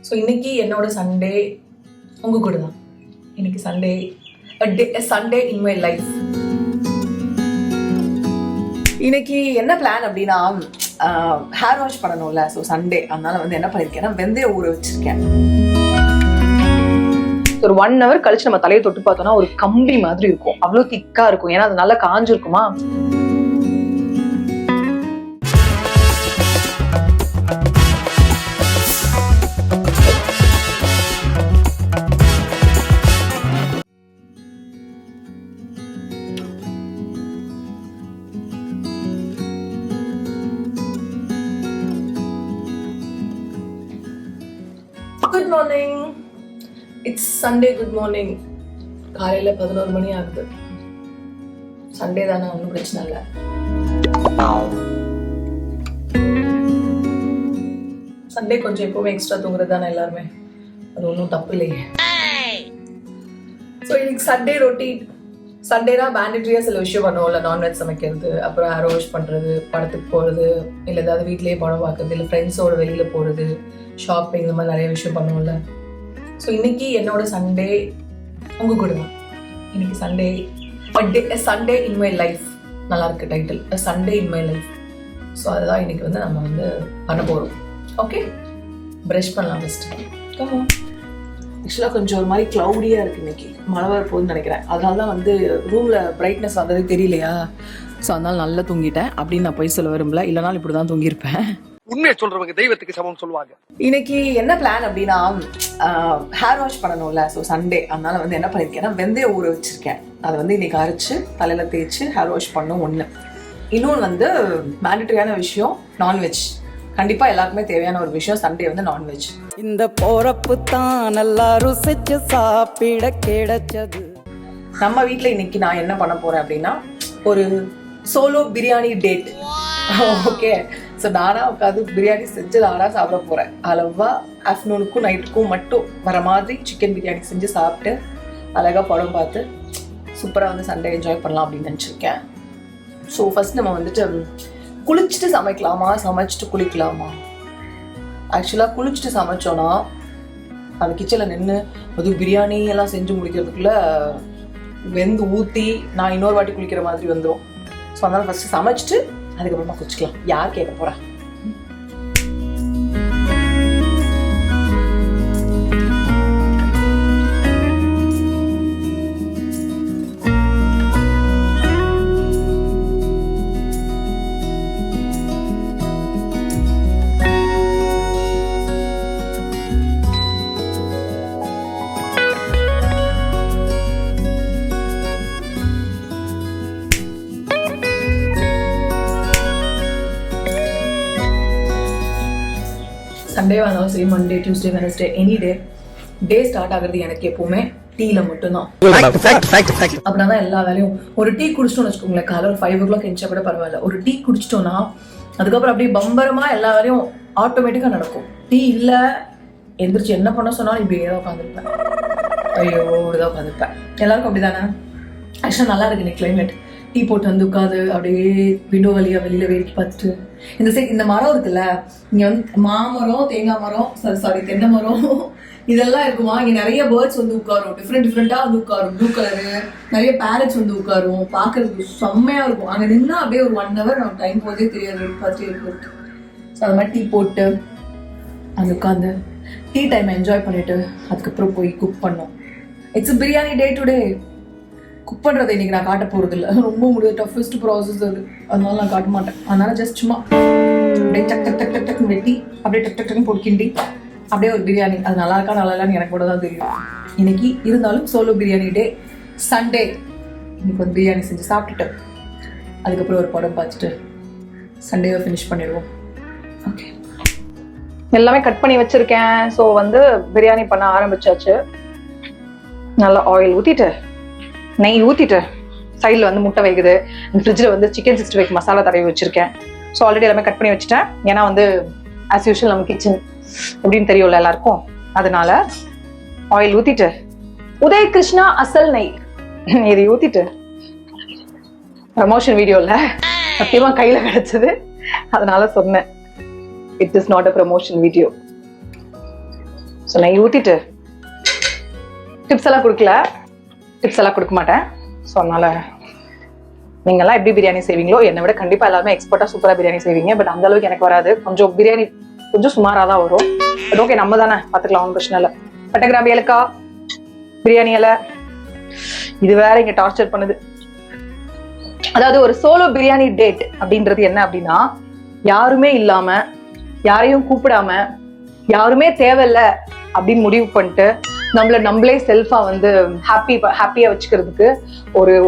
So இன்னைக்கு என்னோட Sunday உங்கள் கூட தான். இன்னைக்கு Sunday, Sunday in my life. இன்னைக்கு என்ன பிளான் அப்படின்னா, ஹேர் வாஷ் பண்ணணும்ல. ஸோ சண்டே, அதனால வந்து என்ன பண்ணியிருக்கேன்னா வெந்தயம் ஊற வச்சிருக்கேன். ஒரு 1 hour கழிச்சு நம்ம தலையை தொட்டு பார்த்தோம்னா ஒரு கம்பி மாதிரி இருக்கும், அவ்வளோ திக்கா இருக்கும். ஏன்னா அது நல்லா காஞ்சிருக்குமா. Good morning, it's Sunday. Good morning. காலையில் 11 மணி ஆகுது. சண்டே தானே, ஒன்றும் பிரச்சனை இல்லை. சண்டே கொஞ்சம் எப்பவுமே எக்ஸ்ட்ரா தூங்குறது தானே எல்லாருமே, அது ஒன்றும் தப்பு இல்லையே. ஸோ இன்னைக்கு சண்டே ரொட்டீன். சண்டேனா மேண்டட்ரியாக சில விஷயம் பண்ணுவோம்ல, நான்வெஜ் சமைக்கிறது, அப்புறம் ஹேர் வாஷ் பண்ணுறது, படத்துக்கு போகிறது, இல்லை ஏதாவது வீட்லேயே படம் பார்க்குறது, இல்லை ஃப்ரெண்ட்ஸோட வெளியில் போகிறது, ஷாப்பிங், இந்த மாதிரி நிறைய விஷயம் பண்ணுவோம்ல. ஸோ இன்னைக்கு என்னோட சண்டே உங்கள் கூட தான். இன்னைக்கு Sunday, Sunday in my life. நல்லா இருக்கு title, Sunday in my life. So அதுதான் இன்னைக்கு வந்து நம்ம வந்து பண்ண போகிறோம். ஓகே, ப்ரஷ் பண்ணலாம் ஃபஸ்ட்டு. ஆக்சுவலாக கொஞ்சம் ஒரு மாதிரி க்ளவுடியாக இருக்குது இன்னைக்கு, மழை வர போகுதுன்னு நினைக்கிறேன். அதனால தான் வந்து ரூமில் பிரைட்னஸ் வந்தது தெரியலையா. ஸோ அதனால நல்லா தூங்கிட்டேன் அப்படின்னு நான் போய் சொல்ல விரும்பல, இல்லைனாலும் இப்படி தான் தூங்கியிருப்பேன். உண்மையை சொல்றவங்க தெய்வத்துக்கு சமம் சொல்லுவாங்க. இன்னைக்கு என்ன பிளான் அப்படின்னா, ஹேர் வாஷ் பண்ணணும்ல. ஸோ சண்டே, அதனால வந்து என்ன பண்ணியிருக்கேன்னா வெந்தயம் ஊற வச்சிருக்கேன். அதை வந்து இன்னைக்கு அரைச்சு தலையில தேய்ச்சி ஹேர் வாஷ் பண்ணும். ஒன்று. இன்னொன்று வந்து மேண்டட்டரியான விஷயம், நான்வெஜ். கண்டிப்பா எல்லாருக்குமே தேவையான ஒரு விஷயம் சண்டே வந்து நான்வெஜ். இந்த போறப்பு தான் நல்லா ருசிச்சு சாப்பிட கிடைச்சது. நம்ம வீட்டில் இன்னைக்கு நான் என்ன பண்ண போறேன் அப்படின்னா, ஒரு solo biryani date. Okay, so நானா உட்காந்து பிரியாணி செஞ்சு நானா சாப்பிட போறேன். அளவா ஆஃப்டர்நூனுக்கும் நைட்டுக்கும் மட்டும் வர மாதிரி சிக்கன் பிரியாணி செஞ்சு சாப்பிட்டு அழகா படம் பார்த்து சூப்பராக வந்து சண்டே என்ஜாய் பண்ணலாம் அப்படின்னு நினச்சிருக்கேன். ஸோ ஃபர்ஸ்ட் நம்ம வந்துட்டு குளிச்சுட்டு சமைக்கலாமா, சமைச்சிட்டு குளிக்கலாமா? ஆக்சுவலாக குளிச்சுட்டு சமைச்சோன்னா அந்த கிச்சனில் நின்று அது பிரியாணி எல்லாம் செஞ்சு முடிக்கிறதுக்குள்ள வெந்து ஊற்றி நான் இன்னொரு வாட்டி குளிக்கிற மாதிரி வந்துடும். ஸோ அதனால ஃபர்ஸ்ட் சமைச்சிட்டு அதுக்கப்புறமா குளிச்சுக்கலாம். யார் கேட்க போறா? சண்டே வந்தாலும் சரி, Monday, Tuesday, Wednesday, any day start ஆகுறது எனக்கு எப்பவுமே டீல மட்டும்தான். அப்படின்னா தான் எல்லா வேலையும். ஒரு டீ குடிச்சிட்டோம்னு வச்சுக்கோங்களேன், காலையில் 5 o'clock எந்திரிச்சா கூட பரவாயில்ல. ஒரு டீ குடிச்சிட்டோம்னா அதுக்கப்புறம் அப்படியே பம்பரமா எல்லா வேலையும் ஆட்டோமேட்டிக்கா நடக்கும். டீ இல்லை, எந்திரிச்சு என்ன பண்ண சொன்னாலும் இப்படியே தான் உட்காந்துருப்பேன். ஐயோ, இப்படிதான் உட்காந்துருப்பேன். எல்லாருக்கும் அப்படிதானே? ஆக்சுவலாக நல்லா இருக்கு இன்னைக்கு கிளைமேட். டீ போட்டு வந்து உட்காந்து அப்படியே விண்டோ வழியா வெளியில வேடிக்கை பார்த்துட்டு, இந்த சைட் இந்த மரம் இருக்குல்ல, இங்க வந்து மாமரம், தேங்காய் மரம், சாரி தென்னை மரம், இதெல்லாம் இருக்குமா. இங்க நிறைய பேர்ட்ஸ் வந்து உட்காரும், டிஃப்ரெண்டா வந்து உட்காரும். ப்ளூ கலரு நிறைய பேரட்ஸ் வந்து உட்காரும். பாக்குறதுக்கு செம்மையா இருக்கும். அங்க நின்னா அப்படியே ஒரு 1 hour நம்ம டைம் போதே தெரியாது, பார்த்துட்டே இருக்கு. ஸோ அது மாதிரி டீ போட்டு அங்கே உட்காந்து டீ டைம் என்ஜாய் பண்ணிட்டு அதுக்கப்புறம் போய் குக் பண்ணோம். It's biryani day today. Cook பண்ணுறதை இன்னைக்கு நான் காட்ட போகிறது இல்லை, ரொம்ப முடியாது, டஃபஸ்ட் ப்ராசஸ் அது. அதனால நான் காட்ட மாட்டேன். அதனால ஜஸ்ட் சும்மா அப்படியே டக் டக் டக் டக் டக்குன்னு வெட்டி அப்படியே டக் டக் டக்குன்னு போட்டு கிண்டி அப்படியே ஒரு பிரியாணி. அது நல்லா இருக்கா நல்லா இல்லைன்னு எனக்கு கூட தான் தெரியும் இன்னைக்கு. இருந்தாலும் சோலோ பிரியாணி டே, சண்டே. இன்னைக்கு ஒரு பிரியாணி செஞ்சு சாப்பிட்டுட்டு அதுக்கப்புறம் ஒரு படம் பார்த்துட்டு சண்டேவை ஃபினிஷ் பண்ணிடுவோம். ஓகே, எல்லாமே கட் பண்ணி வச்சிருக்கேன். ஸோ வந்து பிரியாணி பண்ண ஆரம்பிச்சாச்சு. நல்லா ஆயில் ஊற்றிட்டு நெய் ஊற்றிட்டு சைடில் வந்து முட்டை வைக்குது. ஃப்ரிட்ஜில் வந்து சிக்கன் 65 மசாலா தடவி வச்சுருக்கேன். ஸோ ஆல்ரெடி எல்லாமே கட் பண்ணி வச்சுட்டேன். ஏன்னா வந்து ஆஸ் யூஷுவல் நம்ம கிச்சன் எப்படின்னு தெரியும்ல எல்லாருக்கும். அதனால ஆயில் ஊற்றிட்டு உதய கிருஷ்ணா அசல் நெய் இதை ஊற்றிட்டு, ப்ரமோஷன் வீடியோவில் சத்தியமாக கையில் கிடச்சது அதனால சொன்னேன், it is not a promotion video. So நெய் ஊற்றிட்டு டிப்ஸ் எல்லாம் கொடுக்க மாட்டேன். ஸோ அதனால நீங்கள்லாம் எப்படி பிரியாணி செய்வீங்களோ என்னை விட கண்டிப்பாக எல்லாருமே எக்ஸ்பர்ட்டாக சூப்பராக பிரியாணி செய்வீங்க. பட் அந்த அளவுக்கு எனக்கு வராது. கொஞ்சம் பிரியாணி கொஞ்சம் சுமாராக தான் வரும். பட் ஓகே, நம்ம தானே பார்த்துக்கலாம், ஒன்றும் பிரச்சனை இல்லை. பட்டை கிராம்பு ஏலக்காய் பிரியாணி இலை இது வேற இங்கே டார்ச்சர் பண்ணுது. அதாவது ஒரு சோலோ பிரியாணி டேட் அப்படின்றது என்ன அப்படின்னா, யாருமே இல்லாம யாரையும் கூப்பிடாம யாருமே தேவையில்லை அப்படின்னு முடிவு பண்ணிட்டு நம்மளே செல்ஃபா வந்து ஹாப்பியா வச்சுக்கிறதுக்கு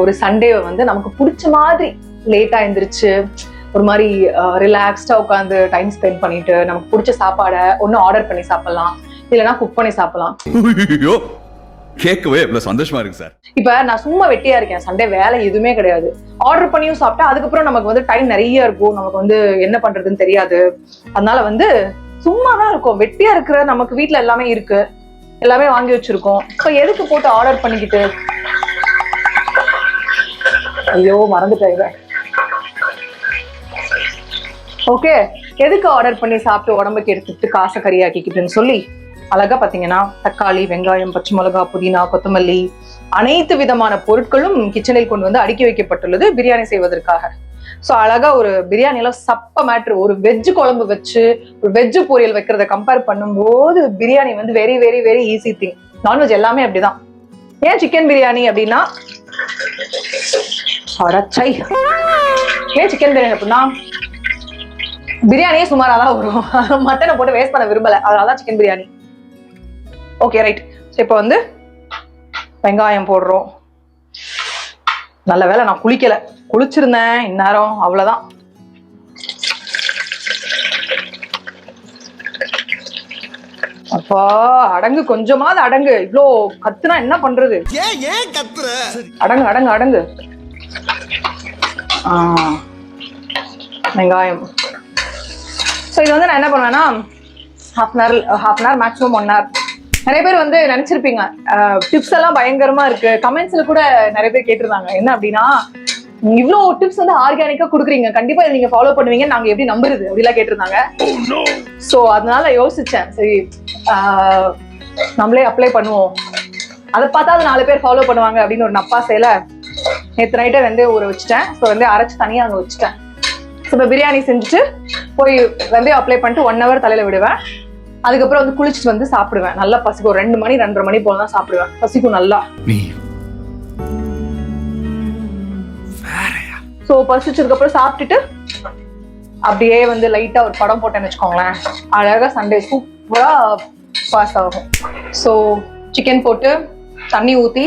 ஒரு சண்டேவை வந்து நமக்கு பிடிச்ச மாதிரி லேட்டா எழுந்திரிச்சு ஒரு மாதிரி ரிலாக்ஸ்டா உட்காந்து டைம் ஸ்பெண்ட் பண்ணிட்டு நமக்கு பிடிச்ச சாப்பாடை ஒன்னு ஆர்டர் பண்ணி சாப்பிடலாம், இல்லைன்னா குக் பண்ணி சாப்பிடலாம். கேட்கவே எவ்வளவு சந்தோஷமா இருக்கு சார். இப்ப நான் சும்மா வெட்டியா இருக்கேன், சண்டே வேலை எதுவுமே கிடையாது. ஆர்டர் பண்ணியும் சாப்பிட்டா அதுக்கப்புறம் நமக்கு வந்து டைம் நிறைய இருக்கும், நமக்கு வந்து என்ன பண்றதுன்னு தெரியாது. அதனால வந்து சும்மா தான் இருக்கும், வெட்டியா இருக்கிற நமக்கு வீட்டுல எல்லாமே இருக்கு, எல்லாமே வாங்கி வச்சிருக்கோம். இப்ப எதுக்கு போட்டு ஆர்டர் பண்ணிக்கிட்டு, ஐயோ மறந்துட்டேன். ஓகே, எதுக்கு ஆர்டர் பண்ணி சாப்பிட்டு உடம்புக்கு எடுத்துட்டு காசை கறியாக்கிக்கிட்டுன்னு சொல்லி அழகா பாத்தீங்கன்னா தக்காளி, வெங்காயம், பச்சை மிளகா, புதினா, கொத்தமல்லி அனைத்து விதமான பொருட்களும் கிச்சனில் கொண்டு வந்து அடுக்கி வைக்கப்பட்டுள்ளது பிரியாணி செய்வதற்காக. ஸோ அழகா ஒரு பிரியாணியில சப்ப மேட்ரு. ஒரு வெஜ்ஜு குழம்பு வச்சு ஒரு வெஜ்ஜு பொரியல் வைக்கிறத கம்பேர் பண்ணும்போது பிரியாணி வந்து very very very easy thing. Non veg எல்லாமே அப்படிதான். ஏன் சிக்கன் பிரியாணி அப்படின்னா, ஏன் சிக்கன் பிரியாணி அப்படின்னா பிரியாணியே சுமாரா தான் வரும், மட்டனை போட்டு வேஸ்ட் பண்ண விரும்பல, அதனாலதான் சிக்கன் பிரியாணி. Okay right. இப்போ வந்து வெங்காயம் போடுறோம். நல்ல வேலை நான் குளிச்சிருந்தேன் இந்நேரம், அவ்வளவுதான். அப்பா அடங்கு, கொஞ்சமாவது அடங்கு. இவ்ளோ கத்துனா என்ன பண்றது? அடங்கு அடங்கு அடங்கு. வெங்காயம். ஸோ இது வந்து நான் என்ன பண்ணுவேன்னா half an hour maximum 1 hour. நிறைய பேர் வந்து நினைச்சிருப்பீங்க டிப்ஸ் எல்லாம் பயங்கரமா இருக்கு. கமெண்ட்ஸ்ல கூட நிறைய பேர் கேட்டிருந்தாங்க, என்ன அப்படின்னா இவ்வளோ டிப்ஸ் வந்து ஆர்கானிக்கா கொடுக்குறீங்க, கண்டிப்பா இதை நீங்க ஃபாலோ பண்ணுவீங்க, நாங்க எப்படி நம்புறது அப்படிலாம் கேட்டிருந்தாங்க. ஸோ அதனால யோசிச்சேன், சரி நம்மளே அப்ளை பண்ணுவோம், அதை பார்த்தா அது 4 பேர் ஃபாலோ பண்ணுவாங்க அப்படின்னு ஒரு நப்பா செய்யல. நேற்று நைட்டே வந்து ஊற வச்சுட்டேன். ஸோ வந்து அரைச்சு தனியாக அங்கே வச்சுட்டேன். ஸோ இப்போ பிரியாணி செஞ்சுட்டு போய் வெந்தயம் அப்ளை பண்ணிட்டு 1 hour தலையில விடுவேன். அதுக்கப்புறம் வந்து குளிச்சுட்டு வந்து சாப்பிடுவேன். நல்லா பசிக்கும், 2 மணி 2:30 மணி போல தான் சாப்பிடுவேன். பசிக்கும் நல்லா. ஸோ பசிச்சதுக்கு அப்புறம் சாப்பிட்டுட்டு அப்படியே வந்து லைட்டா ஒரு படம் போட்டேன்னு வச்சுக்கோங்களேன், அழகா சண்டே சூப்பரா பாஸ் ஆகும். ஸோ சிக்கன் போட்டு தண்ணி ஊற்றி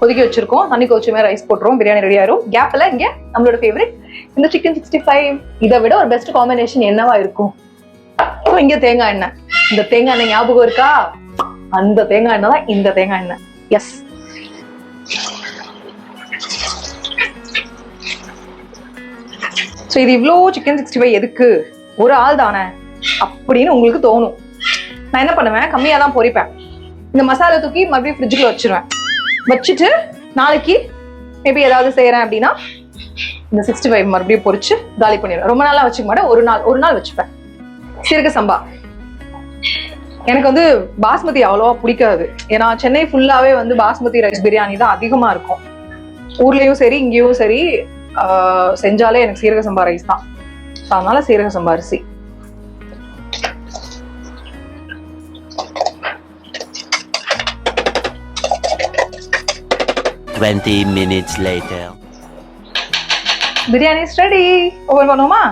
கொதிக்க வச்சிருக்கோம். தண்ணி கொதிச்சுமே ரைஸ் போட்டுருவோம், பிரியாணி ரெடி ஆயிரும். கேப்ல இங்க நம்மளோட ஃபேவரட் இந்த சிக்கன் 65. இதை விட ஒரு பெஸ்ட் காம்பினேஷன் என்னவா இருக்கும்? ஸோ இங்க தேங்காய் எண்ணெய். இந்த தேங்காய் எண்ணெய் ஞாபகம் இருக்கா? அந்த தேங்காய் எண்ணெய் தான் இந்த தேங்காய் எண்ணெய். எஸ். ஸோ இது இவ்வளோ சிக்கன் 65 எதுக்கு? ஒரு ஆள் தானே அப்படின்னு உங்களுக்கு தோணும். நான் என்ன பண்ணுவேன், கம்மியாக தான் பொரிப்பேன். இந்த மசாலா தூக்கி மறுபடியும் ஃப்ரிட்ஜுக்குள்ள வச்சிருவேன். வச்சுட்டு நாளைக்கு மேபி ஏதாவது செய்யறேன் அப்படின்னா இந்த 65 மறுபடியும் பொரிச்சு காலி பண்ணிடுவேன். ரொம்ப நாளா வச்சுக்க மாட்டேன், ஒரு நாள் வச்சுப்பேன். சீரக சம்பா எனக்கு வந்து பாஸ்மதி அவ்வளவா பிடிக்காது. ஏன்னா சென்னை ஃபுல்லாவே வந்து பாஸ்மதி ரைஸ் பிரியாணி தான் அதிகமா இருக்கும். ஊர்லயும் சரி இங்கேயும் சரி செஞ்சாலே எனக்கு சீரக சம்பா ரைஸ் தான். அதனால சீரக சம்பா அரிசி. பிரியாணி ரெடி. ஓபன் பண்ணுவோமா?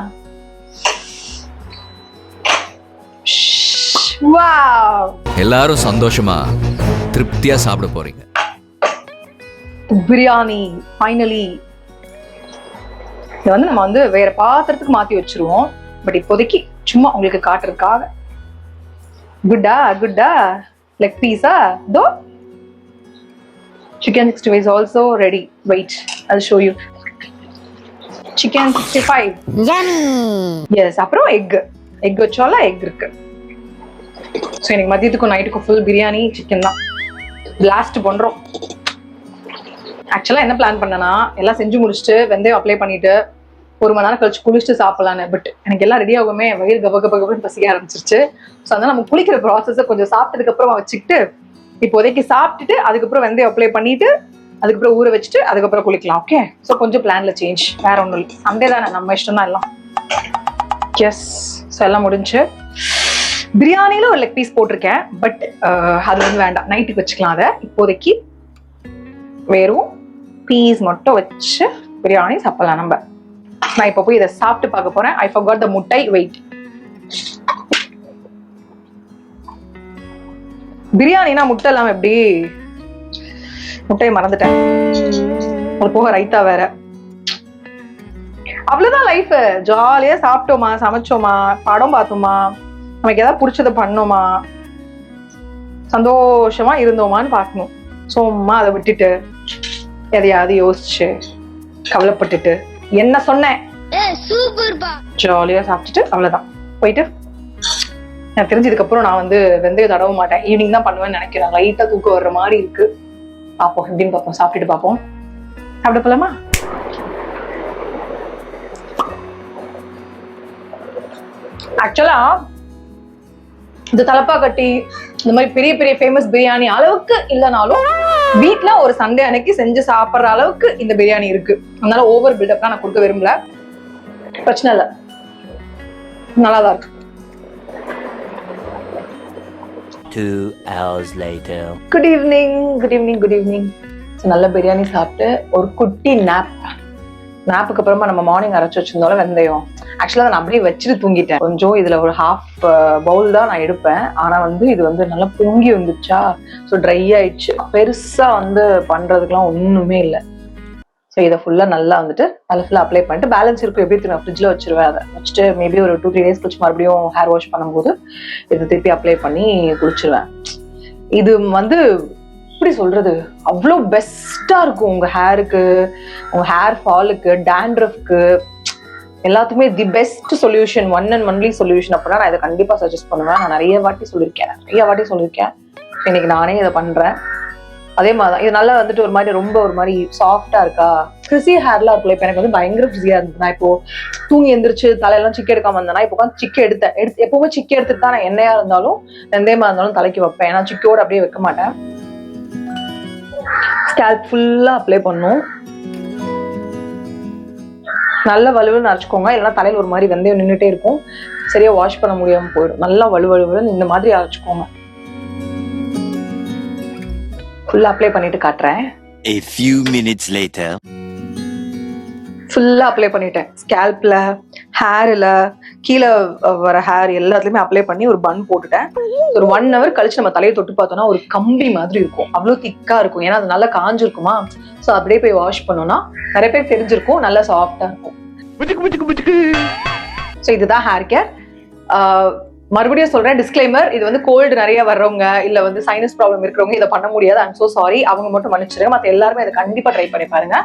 வாவ், எல்லாரும் சந்தோஷமா திருப்தியா சாப்பிட போறீங்க. பிரியாணி ஃபைனலி. இது வந்து நம்ம வந்து வேற பாத்திரத்துக்கு மாத்தி வச்சிருவோம். பட் இப்போதைக்கு சும்மா உங்களுக்கு காட்டுறதுக்காக. குட்டா லெக் பீஸா தோ. Chicken 65 is also ready. Wait, I'll show you. Chicken 65. Yummy. Yes, அப்புறம் எக் வச்சால எக் இருக்கு. ஸோ எனக்கு மதியத்துக்கும் நைட்டுக்கும் ஃபுல் பிரியாணி சிக்கன் தான். பிளாஸ்ட் பண்றோம். ஆக்சுவலா என்ன பிளான் பண்ணனா, எல்லாம் செஞ்சு முடிச்சுட்டு வெந்தயம் அப்ளை பண்ணிட்டு 1 மணி நேரம் கழிச்சு குளிச்சுட்டு சாப்பிடலான்னு. பட் எனக்கு எல்லாம் ரெடி ஆகுமே வயிறு கபகபகன்னு பசிக்க ஆரம்பிச்சிருச்சு. ஸோ அதனால நம்ம குளிக்கிற ப்ராசஸை கொஞ்சம் சாப்பிட்டதுக்கு அப்புறமா வச்சுக்கிட்டு இப்போதைக்கு சாப்பிட்டுட்டு அதுக்கப்புறம் வெந்தயம் அப்ளை பண்ணிட்டு அதுக்கப்புறம் ஊற வச்சுட்டு அதுக்கப்புறம் குளிக்கலாம். ஓகே, ஸோ கொஞ்சம் பிளான்ல சேஞ்ச், வேற ஒன்றும் இல்லை. சண்டே தானே, நம்ம இஷ்டம் தான் எல்லாம். எஸ், ஸோ எல்லாம் முடிஞ்சு. பிரியாணியில ஒரு லெக் பீஸ் போட்டிருக்கேன், பட் அது வந்து வேண்டாம், நைட்டுக்கு வச்சுக்கலாம். அதை இப்போதைக்கு வெறும் பீஸ் மட்டும் வச்சு பிரியாணி சாப்பிடலாம் நம்ம. நான் இப்போ போய் இதை சாப்பிட்டு பார்க்க போறேன். ஐ forgot the முட்டை. வெயிட், பிரியாணினா முட்டை இல்லாம எப்படி? முட்டையை மறந்துட்டேன். அது போக ரைத்தா வேற. அவ்வளவுதான் லைஃப். ஜாலியா சாப்பிட்டோமா, சமைச்சோமா, படம் பார்த்தோமா, நமக்கு ஏதாவது பிடிச்சதை பண்ணோமா, சந்தோஷமா இருந்தோமான்னு பார்க்கணும். சும்மா அதை விட்டுட்டு எதையாவது யோசிச்சு கவலைப்பட்டுட்டு என்ன சொன்னேன், ஜாலியா சாப்பிட்டுட்டு அவ்வளவுதான் போயிட்டு. எனக்கு தெரிஞ்சதுக்கு அப்புறம் நான் வந்து வெந்தயம் தடவ மாட்டேன். ஈவினிங் தான் பண்ணுவேன்னு நினைக்கிறேன். லைட்டா தூக்கம் வர்ற மாதிரி இருக்கு. பார்ப்போம், எப்படின்னு பார்ப்போம். சாப்பிட்டுட்டு பார்ப்போம். சாப்பிட போலாமா? ஆக்சுவலா இந்த தலப்பா கட்டி இந்த மாதிரி பெரிய பெரிய ஃபேமஸ் பிரியாணி அளவுக்கு இல்லைனாலும் வீட்டுல ஒரு சண்டே அன்னைக்கு செஞ்சு சாப்பிட்ற அளவுக்கு இந்த பிரியாணி இருக்கு. அதனால ஓவர் பில்டப்லாம் நான் கொடுக்க விரும்பல. பிரச்சனை இல்லை, நல்லாதான் இருக்கு. 2 hours later. Good evening. நல்ல பிரியாணி சாப்பிட்டு ஒரு குட்டி நாப்புக்கு அப்புறமா நம்ம மார்னிங் அரைச்சு வச்சிருந்தோம்ல வெந்தயம், ஆக்சுவலா நான் அப்படியே வச்சுட்டு தூங்கிட்டேன். கொஞ்சம் இதுல ஒரு ஹாஃப் பவுல் தான் நான் எடுப்பேன். ஆனா வந்து இது வந்து நல்லா பொங்கி வந்துச்சா, ஸோ ட்ரை ஆயிடுச்சு. பெருசா வந்து பண்றதுக்குலாம் ஒண்ணுமே இல்லை. ஸோ இதை ஃபுல்லா நல்லா வந்துட்டு நல்லா ஃபுல்லா அப்ளை பண்ணிட்டு பேலன்ஸ் இருக்கும் எப்படி நான் ஃப்ரிட்ஜில் வச்சிருவேன். அதை வச்சுட்டு மேபி ஒரு 2-3 days கழிச்சு மறுபடியும் ஹேர் வாஷ் பண்ணும்போது இதை திருப்பி அப்ளை பண்ணி குளிச்சிருவேன். இது வந்து எப்படி சொல்றது, அவ்வளோ பெஸ்டா இருக்கும் உங்க ஹேருக்கு, உங்க ஹேர் ஃபாலுக்கு, டேண்ட்ரஃப்க்கு, எல்லாத்துக்குமே the best solution, one and only solution. அப்படின்னா நான் இதை கண்டிப்பா சஜஸ்ட் பண்ணுவேன். நான் நிறைய வாட்டி சொல்லியிருக்கேன். இன்னைக்கு நானே இதை பண்றேன். அதே மாதிரிதான் இது நல்லா வந்துட்டு ஒரு மாதிரி ரொம்ப ஒரு மாதிரி சாஃப்டா இருக்கா. ஃப்ரிஸி ஹேர்லாம் இருக்குல்ல, இப்போ எனக்கு வந்து பயங்கர ஃப்ரிஸியா இருந்தது. நான் இப்போ தூங்கி எந்திரிச்சு தலையெல்லாம் சிக்க எடுக்காம இருந்தேன்னா இப்போ உட்காந்து சிக்க எடுத்தேன். எப்பவுமே சிக்க எடுத்துட்டு தான் நான் எண்ணெயா இருந்தாலும் வெந்தயமா இருந்தாலும் தலைக்கு வைப்பேன். ஏன்னா சிக்கோட அப்படியே வைக்க மாட்டேன். ஸ்கேல்ப் ஃபுல்லா அப்ளை பண்ணும். நல்ல வலுவலுன்னு அரைச்சிக்கோங்க, இல்லைன்னா தலையில் ஒரு மாதிரி வெந்தயம் நின்றுட்டே இருக்கும், சரியா வாஷ் பண்ண முடியாம போயிடும். நல்லா வலுவலுன்னு இந்த மாதிரி அரைச்சிக்கோங்க. ஃபுல்லா அப்ளை பண்ணிட்டு காட்டுறேன். A few minutes later. ஃபுல்லா அப்ளை பண்ணிட்டேன். ஸ்கேல்ப்ல, ஹேர்ல, கீழே வர ஹேர் எல்லாத்துலயுமே அப்ளை பண்ணி ஒரு பன் போட்டுட்டேன். ஒரு 1 hour கழிச்சு நம்ம தலையை தொட்டு பார்த்தோம்னா ஒரு கம்பி மாதிரி இருக்கும், அவ்வளவு திக்கா இருக்கும். ஏன்னா அது நல்லா காஞ்சிருக்குமா. ஸோ அப்படியே போய் வாஷ் பண்ணோம்னா நிறைய பேர் தெரிஞ்சிருக்கும், நல்லா சாஃப்டா இருக்கும். ஸோ இதுதான் ஹேர் கேர். மறுபடியும் சொல்றேன், டிஸ்க்ளைமர், இது வந்து கோல்டு நிறைய வர்றவங்க இல்ல வந்து சைனஸ் ப்ராப்ளம் இருக்கிறவங்க இதை பண்ண முடியாது. I'm so sorry. அவங்க மட்டும் மன்னிச்சிருங்க. மற்ற எல்லாருமே இதை கண்டிப்பா ட்ரை பண்ணி பாருங்க.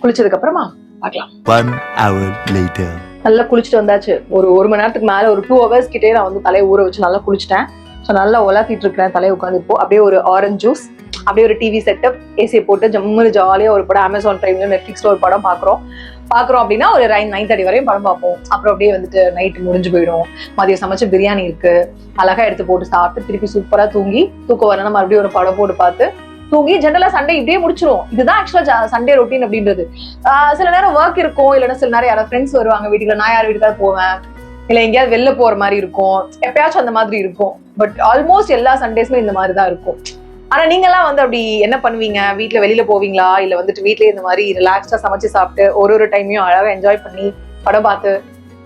குளிச்சதுக்கு அப்புறமா பார்க்கலாம். 1 hour later. நல்லா குளிச்சுட்டு வந்தாச்சு. ஒரு மணி நேரத்துக்கு மேல ஒரு 2 hours கிட்டே நான் வந்து தலையை ஊற வச்சு நல்லா குளிச்சுட்டேன். ஸோ நல்லா உலாத்திட்டு இருக்கிறேன். தலையை உட்காந்து இப்போ அப்படியே ஒரு ஆரஞ்சு ஜூஸ், அப்படியே ஒரு டிவி செட்டப், ஏசியை போட்டு ஜம்முன்னு ஜாலியா ஒரு படம் அமேசான் பிரைம்ல நெட்ஃபிளிக்ஸ்ல ஒரு படம் பாக்குறோம் அப்படின்னா ஒரு 9:30 வரையும் படம் பார்ப்போம். அப்புறம் அப்படியே வந்துட்டு நைட்டு முடிஞ்சு போயிடும். மதியம் சமைச்ச பிரியாணி இருக்கு, அழகா எடுத்து போட்டு சாப்பிட்டு திருப்பி சூப்பரா தூக்கம் வரணும். மறுபடியும் ஒரு படம் போட்டு பார்த்து தூங்கி ஜெனரலா சண்டே இப்படியே முடிச்சிரும். இதுதான் ஆக்சுவலா சண்டே ரொட்டீன் அப்படின்றது. சில நேரம் ஒர்க் இருக்கும், இல்லைன்னா சில நேரம் யாராவது ஃப்ரெண்ட்ஸ் வருவாங்க வீட்டுல, நான் யார் வீட்டுக்காவது போவேன், இல்ல எங்கேயாவது வெளில போற மாதிரி இருக்கும், எப்பயாச்சும் அந்த மாதிரி இருக்கும். பட் ஆல்மோஸ்ட் எல்லா சண்டேஸுமே இந்த மாதிரி தான் இருக்கும். ஆனா நீங்க எல்லாம் வந்து அப்படி என்ன பண்ணுவீங்க? வீட்டுல வெளியில போவீங்களா, இல்ல வந்துட்டு வீட்லயே இந்த மாதிரி ரிலாக்ஸ்டா சமைச்சு சாப்பிட்டு ஒரு டைமையும் அழகா என்ஜாய் பண்ணி படம் பார்த்து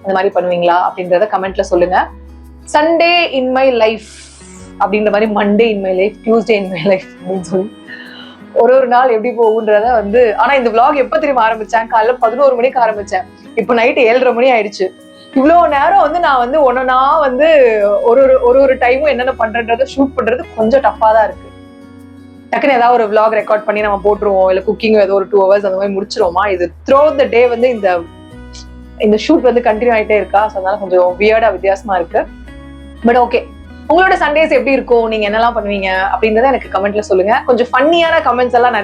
இந்த மாதிரி பண்ணுவீங்களா அப்படின்றத கமெண்ட்ல சொல்லுங்க. சண்டே இன் மை லைஃப் அப்படின்ற மாதிரி, Monday in my life, Tuesday in my life அப்படின்னு சொல்லி ஒரு நாள் எப்படி போகுன்றத வந்து. ஆனா இந்த vlog எப்ப தெரியுமா ஆரம்பிச்சேன்? காலைல 11 மணிக்கு ஆரம்பிச்சேன். இப்போ நைட்டு 7:30 மணி ஆயிடுச்சு. இவ்வளவு நேரம் வந்து நான் வந்து ஒன்னா வந்து ஒரு டைமும் என்னென்ன பண்றன்றத ஷூட் பண்றது கொஞ்சம் டஃபா தான் இருக்கு. டக்குன்னு ஏதாவது ஒரு vlog ரெக்கார்ட் பண்ணி நம்ம போட்டுருவோம், இல்ல குக்கிங் ஏதோ ஒரு 2 hours அந்த மாதிரி முடிச்சிருவோமா. இது த்ரூ த டே வந்து இந்த ஷூட் வந்து கண்டினியூ ஆயிட்டே இருக்கா. ஸோ அதனால கொஞ்சம் வியர்டா வித்தியாசமா இருக்கு. பட் ஓகே, உங்களோட சண்டேஸ் எப்படி இருக்கும், நீங்க என்னெல்லாம் பண்ணுவீங்க அப்படின்றத எனக்கு கமெண்ட்ல சொல்லுங்க. கொஞ்சம் ஃபன்னியான கமெண்ட்ஸ் எல்லாம்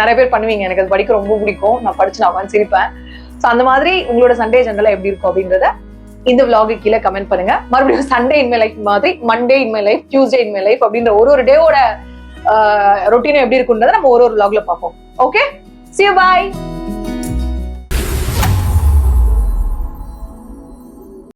நிறைய பேர் பண்ணுவீங்க. எனக்கு அது படிக்க ரொம்ப பிடிக்கும். நான் படிச்சு நான் உட்காந்து சிரிப்பேன். ஸோ அந்த மாதிரி உங்களோட சண்டே ஜெனரலா எப்படி இருக்கும் அப்படின்றத இந்த vlog கீழே கமெண்ட் பண்ணுங்க. மறுபடியும் சண்டே இன் மை லைஃப் மாதிரி Monday in my life, Tuesday in my life அப்படின்ற ஒரு டேவோட ரொட்டீனும் எப்படி இருக்குன்றதை நம்ம ஒரு vlogல பார்ப்போம். Okay, see you, bye.